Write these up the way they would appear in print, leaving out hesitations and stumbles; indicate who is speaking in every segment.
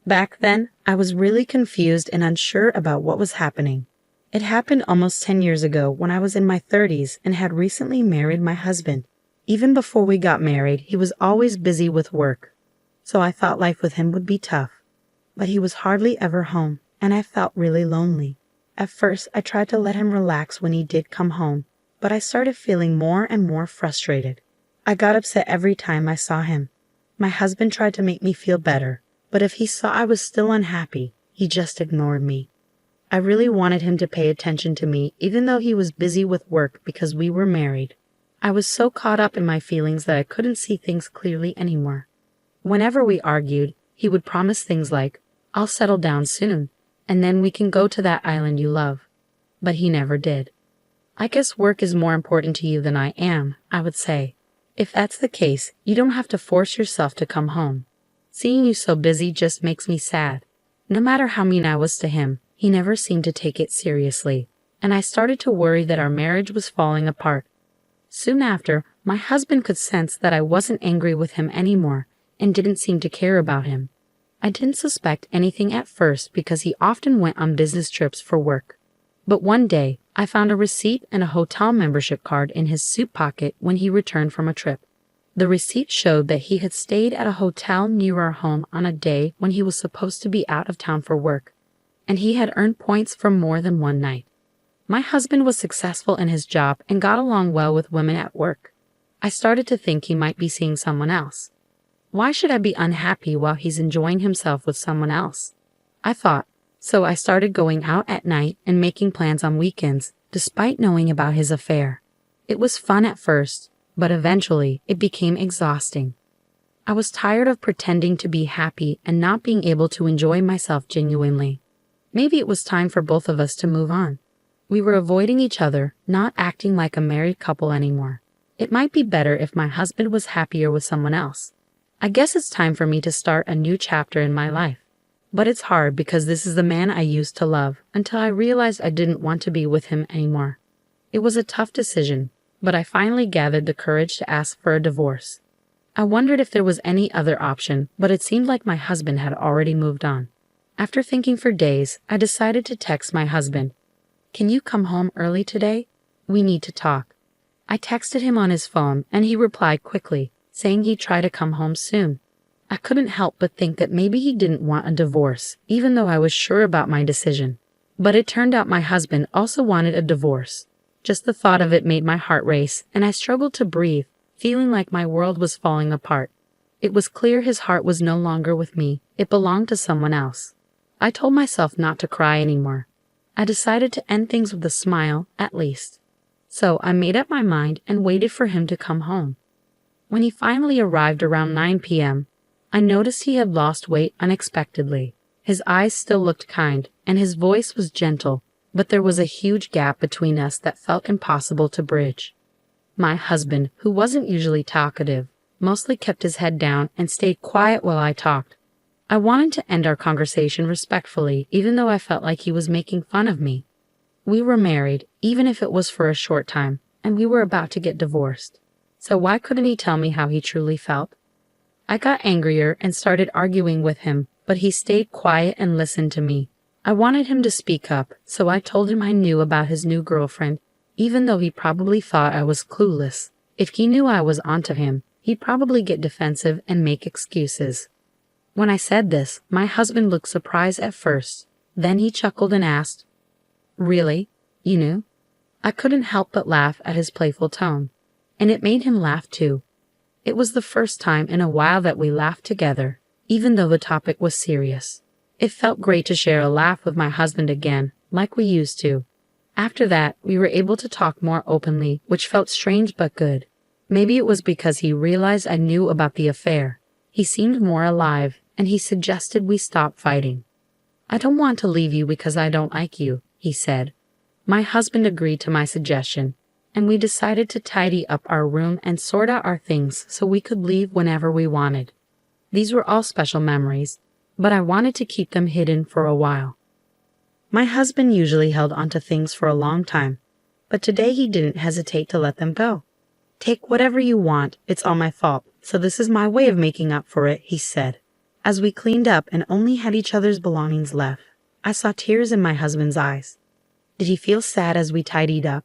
Speaker 1: Back then, I was really confused and unsure about what was happening. It happened almost 10 years ago when I was in my 30s and had recently married my husband. Even before we got married, he was always busy with work, so I thought life with him would be tough. But he was hardly ever home, and I felt really lonely. At first, I tried to let him relax when he did come home, but I started feeling more and more frustrated. I got upset every time I saw him. My husband tried to make me feel better, but if he saw I was still unhappy, he just ignored me. I really wanted him to pay attention to me, even though he was busy with work because we were married. I was so caught up in my feelings that I couldn't see things clearly anymore. Whenever we argued, he would promise things like, "I'll settle down soon, and then we can go to that island you love." But he never did. "I guess work is more important to you than I am," I would say. "If that's the case, you don't have to force yourself to come home. Seeing you so busy just makes me sad." No matter how mean I was to him, he never seemed to take it seriously, and I started to worry that our marriage was falling apart. Soon after, my husband could sense that I wasn't angry with him anymore and didn't seem to care about him. I didn't suspect anything at first because he often went on business trips for work. But one day, I found a receipt and a hotel membership card in his suit pocket when he returned from a trip. The receipt showed that he had stayed at a hotel near our home on a day when he was supposed to be out of town for work, and he had earned points for more than one night. My husband was successful in his job and got along well with women at work. I started to think he might be seeing someone else. Why should I be unhappy while he's enjoying himself with someone else? I thought, so I started going out at night and making plans on weekends, despite knowing about his affair. It was fun at first, but eventually it became exhausting. I was tired of pretending to be happy and not being able to enjoy myself genuinely. Maybe it was time for both of us to move on. We were avoiding each other, not acting like a married couple anymore. It might be better if my husband was happier with someone else. I guess it's time for me to start a new chapter in my life. But it's hard because this is the man I used to love until I realized I didn't want to be with him anymore. It was a tough decision, but I finally gathered the courage to ask for a divorce. I wondered if there was any other option, but it seemed like my husband had already moved on. After thinking for days, I decided to text my husband. "Can you come home early today? We need to talk." I texted him on his phone, and he replied quickly, saying he'd try to come home soon. I couldn't help but think that maybe he didn't want a divorce, even though I was sure about my decision. But it turned out my husband also wanted a divorce. Just the thought of it made my heart race, and I struggled to breathe, feeling like my world was falling apart. It was clear his heart was no longer with me. It belonged to someone else. I told myself not to cry anymore. I decided to end things with a smile, at least. So I made up my mind and waited for him to come home. When he finally arrived around 9 p.m., I noticed he had lost weight unexpectedly. His eyes still looked kind, and his voice was gentle, but there was a huge gap between us that felt impossible to bridge. My husband, who wasn't usually talkative, mostly kept his head down and stayed quiet while I talked. I wanted to end our conversation respectfully, even though I felt like he was making fun of me. We were married, even if it was for a short time, and we were about to get divorced. So why couldn't he tell me how he truly felt? I got angrier and started arguing with him, but he stayed quiet and listened to me. I wanted him to speak up, so I told him I knew about his new girlfriend, even though he probably thought I was clueless. If he knew I was onto him, he'd probably get defensive and make excuses. When I said this, my husband looked surprised at first. Then he chuckled and asked, "Really? You knew?" I couldn't help but laugh at his playful tone, and it made him laugh too. It was the first time in a while that we laughed together, even though the topic was serious. It felt great to share a laugh with my husband again, like we used to. After that, we were able to talk more openly, which felt strange but good. Maybe it was because he realized I knew about the affair. He seemed more alive, and he suggested we stop fighting. "I don't want to leave you because I don't like you," he said. My husband agreed to my suggestion, and we decided to tidy up our room and sort out our things so we could leave whenever we wanted. These were all special memories, but I wanted to keep them hidden for a while. My husband usually held onto things for a long time, but today he didn't hesitate to let them go. "Take whatever you want, it's all my fault, so this is my way of making up for it," he said. As we cleaned up and only had each other's belongings left, I saw tears in my husband's eyes. Did he feel sad as we tidied up?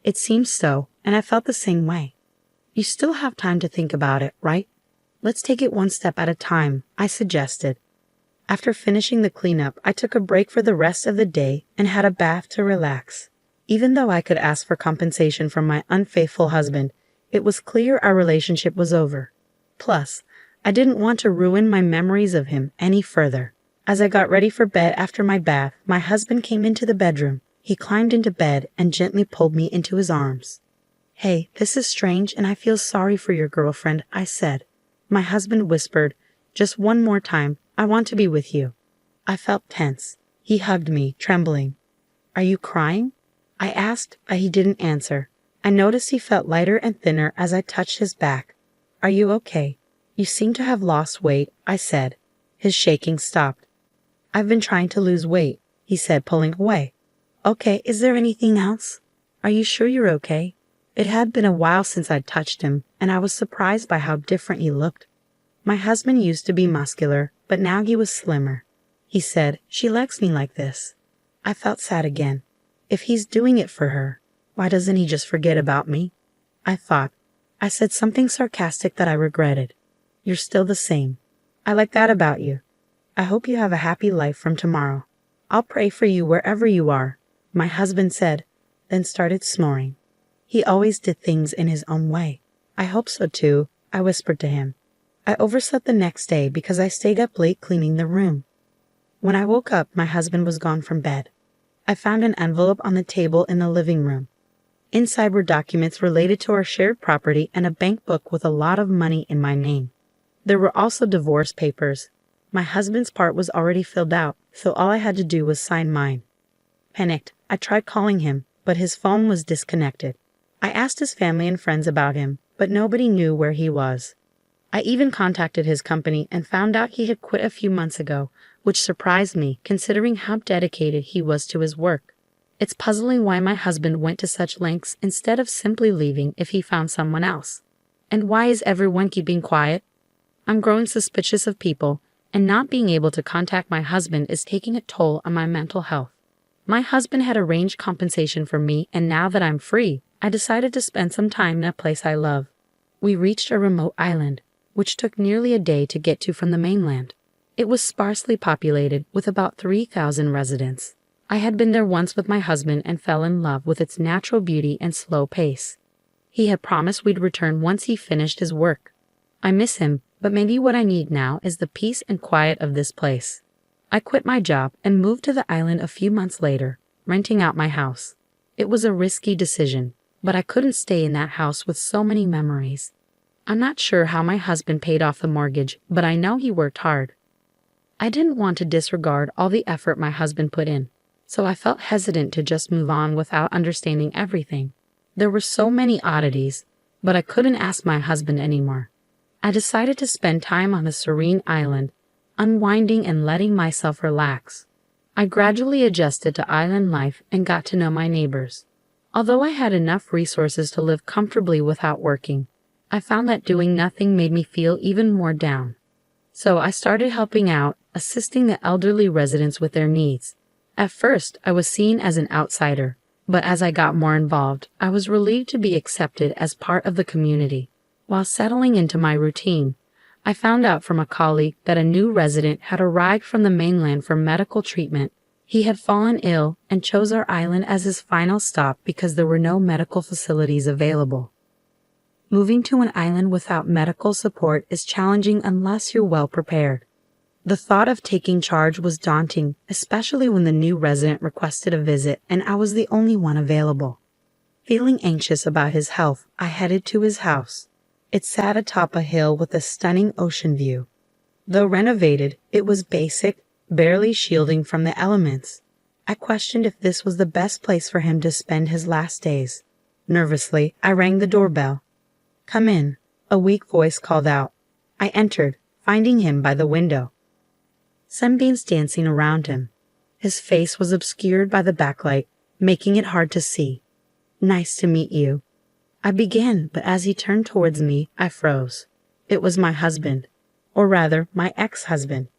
Speaker 1: It seemed so, and I felt the same way. You still have time to think about it, right? Let's take it one step at a time, I suggested. After finishing the cleanup, I took a break for the rest of the day and had a bath to relax. Even though I could ask for compensation from my unfaithful husband, it was clear our relationship was over. Plus, I didn't want to ruin my memories of him any further. As I got ready for bed after my bath, my husband came into the bedroom. He climbed into bed and gently pulled me into his arms. "Hey, this is strange and I feel sorry for your girlfriend," I said. My husband whispered, "Just one more time, I want to be with you." I felt tense. He hugged me, trembling. "Are you crying?" I asked, but he didn't answer. I noticed he felt lighter and thinner as I touched his back. "Are you okay? You seem to have lost weight," I said. His shaking stopped. "I've been trying to lose weight," he said, pulling away. "Okay, is there anything else? Are you sure you're okay?" It had been a while since I'd touched him, and I was surprised by how different he looked. My husband used to be muscular, but now he was slimmer. He said, "She likes me like this." I felt sad again. If he's doing it for her, why doesn't he just forget about me? I thought. I said something sarcastic that I regretted. "You're still the same. I like that about you. I hope you have a happy life from tomorrow. I'll pray for you wherever you are," my husband said, then started snoring. He always did things in his own way. "I hope so too," I whispered to him. I overslept the next day because I stayed up late cleaning the room. When I woke up, my husband was gone from bed. I found an envelope on the table in the living room. Inside were documents related to our shared property and a bank book with a lot of money in my name. There were also divorce papers. My husband's part was already filled out, so all I had to do was sign mine. Panicked, I tried calling him, but his phone was disconnected. I asked his family and friends about him, but nobody knew where he was. I even contacted his company and found out he had quit a few months ago, which surprised me considering how dedicated he was to his work. It's puzzling why my husband went to such lengths instead of simply leaving if he found someone else. And why is everyone keeping quiet? I'm growing suspicious of people, and not being able to contact my husband is taking a toll on my mental health. My husband had arranged compensation for me, and now that I'm free, I decided to spend some time in a place I love. We reached a remote island, which took nearly a day to get to from the mainland. It was sparsely populated, with about 3,000 residents. I had been there once with my husband and fell in love with its natural beauty and slow pace. He had promised we'd return once he finished his work. I miss him, but maybe what I need now is the peace and quiet of this place. I quit my job and moved to the island a few months later, renting out my house. It was a risky decision, but I couldn't stay in that house with so many memories. I'm not sure how my husband paid off the mortgage, but I know he worked hard. I didn't want to disregard all the effort my husband put in, so I felt hesitant to just move on without understanding everything. There were so many oddities, but I couldn't ask my husband anymore. I decided to spend time on a serene island, unwinding and letting myself relax. I gradually adjusted to island life and got to know my neighbors. Although I had enough resources to live comfortably without working, I found that doing nothing made me feel even more down. So I started helping out, assisting the elderly residents with their needs. At first, I was seen as an outsider, but as I got more involved, I was relieved to be accepted as part of the community. While settling into my routine, I found out from a colleague that a new resident had arrived from the mainland for medical treatment. He had fallen ill and chose our island as his final stop because there were no medical facilities available. Moving to an island without medical support is challenging unless you're well prepared. The thought of taking charge was daunting, especially when the new resident requested a visit and I was the only one available. Feeling anxious about his health, I headed to his house. It sat atop a hill with a stunning ocean view. Though renovated, it was basic, barely shielding from the elements. I questioned if this was the best place for him to spend his last days. Nervously, I rang the doorbell. "Come in," a weak voice called out. I entered, finding him by the window. Sunbeams dancing around him. His face was obscured by the backlight, making it hard to see. "Nice to meet you," I began, but as he turned towards me, I froze. It was my husband. or rather, my ex-husband.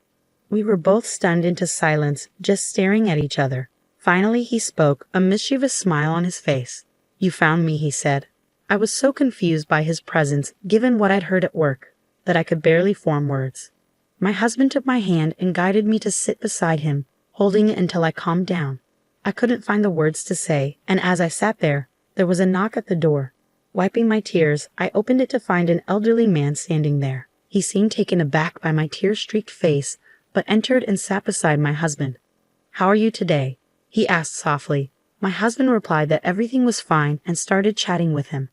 Speaker 1: We were both stunned into silence, just staring at each other. Finally he spoke, a mischievous smile on his face. "You found me," he said. I was so confused by his presence, given what I'd heard at work, that I could barely form words. My husband took my hand and guided me to sit beside him, holding it until I calmed down. I couldn't find the words to say, and as I sat there was a knock at the door. Wiping my tears, I opened it to find an elderly man standing there. He seemed taken aback by my tear-streaked face, but entered and sat beside my husband. "How are you today?" he asked softly. My husband replied that everything was fine and started chatting with him.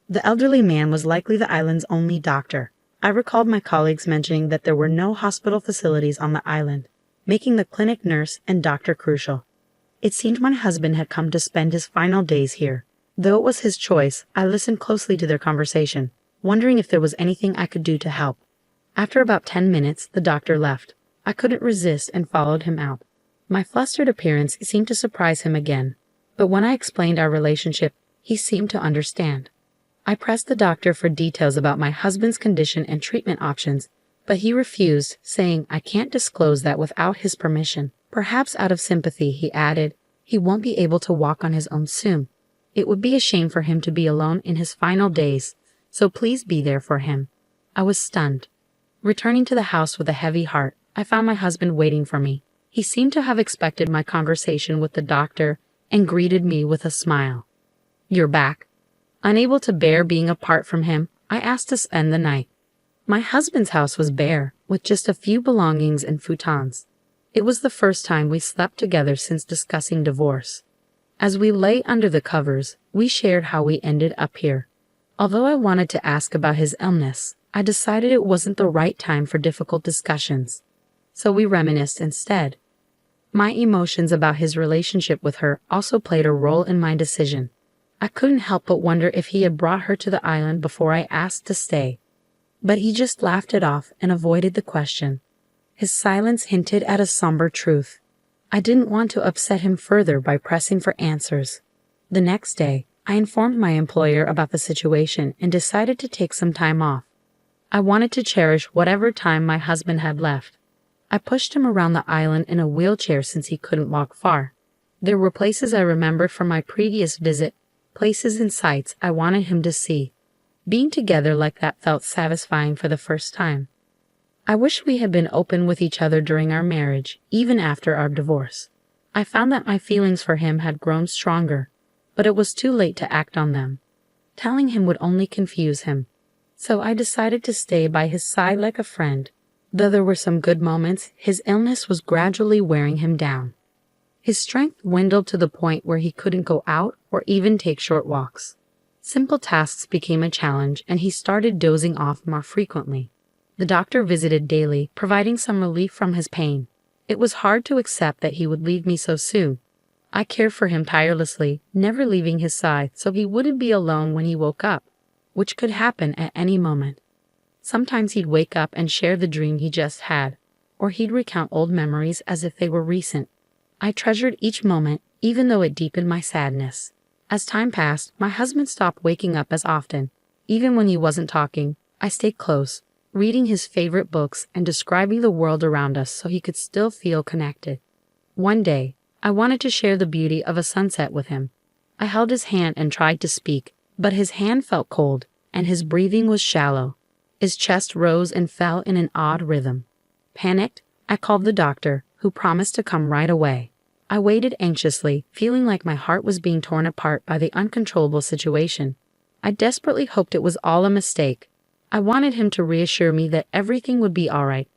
Speaker 1: The elderly man was likely the island's only doctor. I recalled my colleagues mentioning that there were no hospital facilities on the island, making the clinic nurse and doctor crucial. It seemed my husband had come to spend his final days here. Though it was his choice, I listened closely to their conversation, wondering if there was anything I could do to help. After about 10 minutes, the doctor left. I couldn't resist and followed him out. My flustered appearance seemed to surprise him again, but when I explained our relationship, he seemed to understand. I pressed the doctor for details about my husband's condition and treatment options, but he refused, saying I can't disclose that without his permission. Perhaps out of sympathy, he added, he won't be able to walk on his own soon. It would be a shame for him to be alone in his final days, so please be there for him. I was stunned. Returning to the house with a heavy heart, I found my husband waiting for me. He seemed to have expected my conversation with the doctor and greeted me with a smile. "You're back." Unable to bear being apart from him, I asked to spend the night. My husband's house was bare, with just a few belongings and futons. It was the first time we slept together since discussing divorce. As we lay under the covers, we shared how we ended up here. Although I wanted to ask about his illness, I decided it wasn't the right time for difficult discussions. So we reminisced instead. My emotions about his relationship with her also played a role in my decision. I couldn't help but wonder if he had brought her to the island before I asked to stay. But he just laughed it off and avoided the question. His silence hinted at a somber truth. I didn't want to upset him further by pressing for answers. The next day, I informed my employer about the situation and decided to take some time off. I wanted to cherish whatever time my husband had left. I pushed him around the island in a wheelchair since he couldn't walk far. There were places I remembered from my previous visit, places and sights I wanted him to see. Being together like that felt satisfying for the first time. I wish we had been open with each other during our marriage, even after our divorce. I found that my feelings for him had grown stronger, but it was too late to act on them. Telling him would only confuse him. So I decided to stay by his side like a friend. Though there were some good moments, his illness was gradually wearing him down. His strength dwindled to the point where he couldn't go out or even take short walks. Simple tasks became a challenge, and he started dozing off more frequently. The doctor visited daily, providing some relief from his pain. It was hard to accept that he would leave me so soon. I cared for him tirelessly, never leaving his side so he wouldn't be alone when he woke up, which could happen at any moment. Sometimes he'd wake up and share the dream he just had, or he'd recount old memories as if they were recent. I treasured each moment, even though it deepened my sadness. As time passed, my husband stopped waking up as often. Even when he wasn't talking, I stayed close, reading his favorite books and describing the world around us so he could still feel connected. One day, I wanted to share the beauty of a sunset with him. I held his hand and tried to speak, but his hand felt cold, and his breathing was shallow. His chest rose and fell in an odd rhythm. Panicked, I called the doctor, who promised to come right away. I waited anxiously, feeling like my heart was being torn apart by the uncontrollable situation. I desperately hoped it was all a mistake. I wanted him to reassure me that everything would be all right.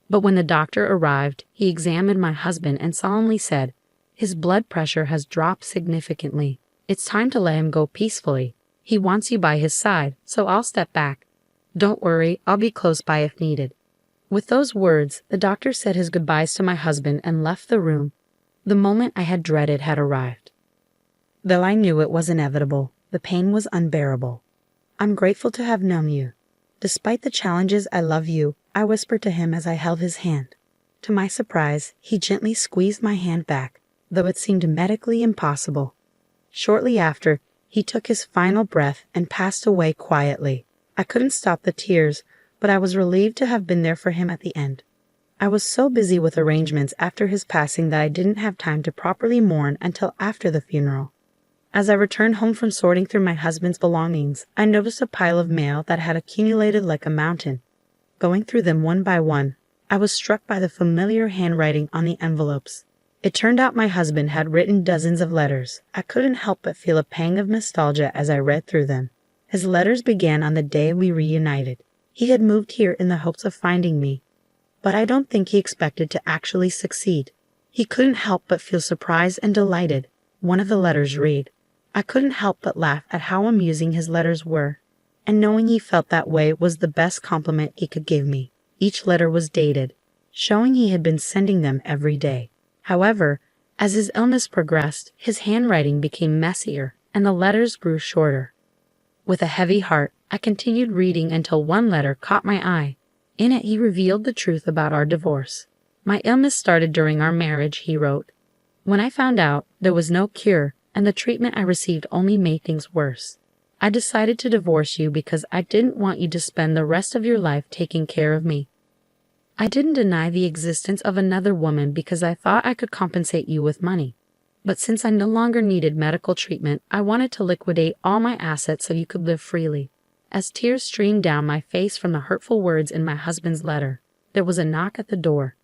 Speaker 1: But when the doctor arrived, he examined my husband and solemnly said, "His blood pressure has dropped significantly. It's time to let him go peacefully. He wants you by his side, so I'll step back. Don't worry, I'll be close by if needed." With those words, the doctor said his goodbyes to my husband and left the room. The moment I had dreaded had arrived. Though I knew it was inevitable, the pain was unbearable. "I'm grateful to have known you. Despite the challenges, I love you," I whispered to him as I held his hand. To my surprise, he gently squeezed my hand back, though it seemed medically impossible. Shortly after, he took his final breath and passed away quietly. I couldn't stop the tears, but I was relieved to have been there for him at the end. I was so busy with arrangements after his passing that I didn't have time to properly mourn until after the funeral. As I returned home from sorting through my husband's belongings, I noticed a pile of mail that had accumulated like a mountain. Going through them one by one, I was struck by the familiar handwriting on the envelopes. It turned out my husband had written dozens of letters. I couldn't help but feel a pang of nostalgia as I read through them. His letters began on the day we reunited. He had moved here in the hopes of finding me, but I don't think he expected to actually succeed. He couldn't help but feel surprised and delighted. One of the letters read, I couldn't help but laugh at how amusing his letters were, and knowing he felt that way was the best compliment he could give me. Each letter was dated, showing he had been sending them every day. However, as his illness progressed, his handwriting became messier, and the letters grew shorter. With a heavy heart, I continued reading until one letter caught my eye. In it, he revealed the truth about our divorce. My illness started during our marriage, he wrote. When I found out, there was no cure, and the treatment I received only made things worse. I decided to divorce you because I didn't want you to spend the rest of your life taking care of me. I didn't deny the existence of another woman because I thought I could compensate you with money. But since I no longer needed medical treatment, I wanted to liquidate all my assets so you could live freely. As tears streamed down my face from the hurtful words in my husband's letter, there was a knock at the door.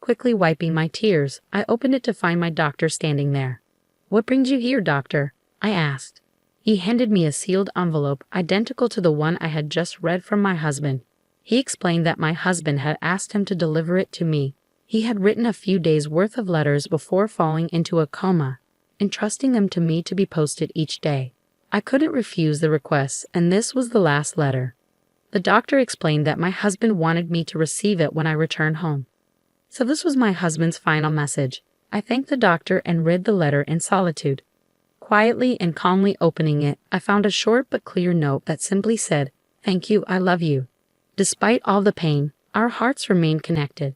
Speaker 1: Quickly wiping my tears, I opened it to find my doctor standing there. What brings you here, doctor? I asked. He handed me a sealed envelope identical to the one I had just read from my husband. He explained that my husband had asked him to deliver it to me. He had written a few days' worth of letters before falling into a coma, entrusting them to me to be posted each day. I couldn't refuse the request, and this was the last letter. The doctor explained that my husband wanted me to receive it when I returned home. So this was my husband's final message. I thanked the doctor and read the letter in solitude. Quietly and calmly opening it, I found a short but clear note that simply said, "Thank you, I love you." Despite all the pain, our hearts remained connected.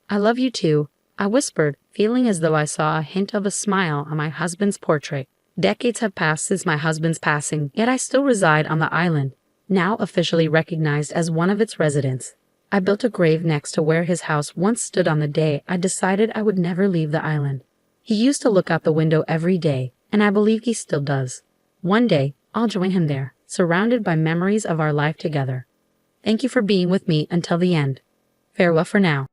Speaker 1: "I love you too," I whispered, feeling as though I saw a hint of a smile on my husband's portrait. Decades have passed since my husband's passing, yet I still reside on the island, now officially recognized as one of its residents. I built a grave next to where his house once stood on the day I decided I would never leave the island. He used to look out the window every day, and I believe he still does. One day, I'll join him there, surrounded by memories of our life together. Thank you for being with me until the end. Farewell for now.